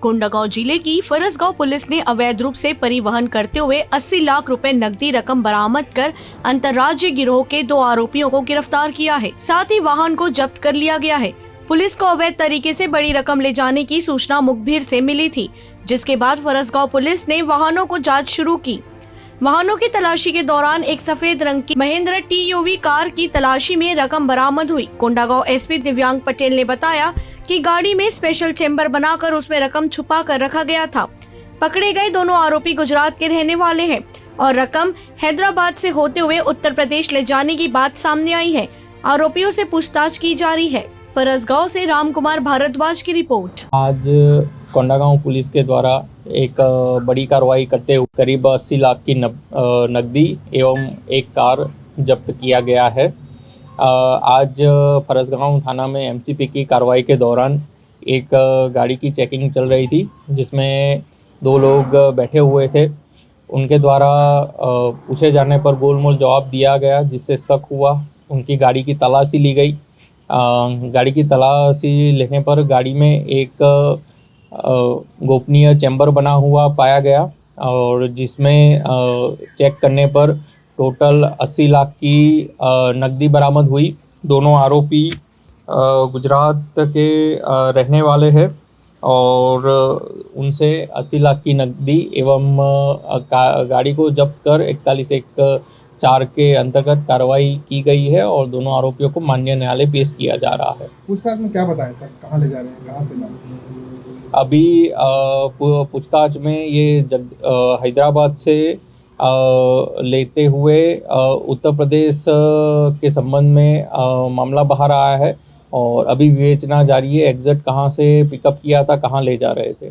कोंडागांव जिले की फरसगांव पुलिस ने अवैध रूप से परिवहन करते हुए 80 लाख रुपए नकदी रकम बरामद कर अंतर्राज्यीय गिरोह के 2 आरोपियों को गिरफ्तार किया है। साथ ही वाहन को जब्त कर लिया गया है। पुलिस को अवैध तरीके से बड़ी रकम ले जाने की सूचना मुखबिर से मिली थी, जिसके बाद फरसगांव पुलिस ने वाहनों को जाँच शुरू की। वाहनों की तलाशी के दौरान एक सफेद रंग की महिंद्रा TUV कार की तलाशी में रकम बरामद हुई। कोंडागांव SP दिव्यांग पटेल ने बताया कि गाड़ी में स्पेशल चेंबर बनाकर उसमें रकम छुपा कर रखा गया था। पकड़े गए दोनों आरोपी गुजरात के रहने वाले हैं और रकम हैदराबाद से होते हुए उत्तर प्रदेश ले जाने की बात सामने आई है। आरोपियों से पूछताछ की जा रही है। फरसगांव से रामकुमार भारद्वाज की रिपोर्ट। आज कोंडागांव पुलिस के द्वारा एक बड़ी कार्रवाई करते हुए करीब 80 लाख की नकदी एवं एक कार जब्त किया गया है। आज फरसगांव थाना में MCP की कार्रवाई के दौरान एक गाड़ी की चेकिंग चल रही थी, जिसमें 2 लोग बैठे हुए थे। उनके द्वारा पूछे जाने पर गोलमोल जवाब दिया गया, जिससे शक हुआ। उनकी गाड़ी की तलाशी ली गई। गाड़ी की तलाशी लेने पर गाड़ी में एक गोपनीय चैम्बर बना हुआ पाया गया और जिसमें चेक करने पर टोटल 80 लाख की नकदी बरामद हुई। दोनों आरोपी गुजरात के रहने वाले हैं और उनसे 80 लाख की नकदी एवं गाड़ी को जब्त कर 41(1)(4) के अंतर्गत कार्रवाई की गई है और दोनों आरोपियों को माननीय न्यायालय पेश किया जा रहा है। पूछताछ में क्या बताया सर, कहाँ ले जा रहे हैं, कहाँ से ला रहे हैं? अभी पूछताछ में ये हैदराबाद से लेते हुए उत्तर प्रदेश के संबंध में मामला बाहर आया है और अभी विवेचना जारी है। एग्जैक्ट कहाँ से पिकअप किया था, कहाँ ले जा रहे थे।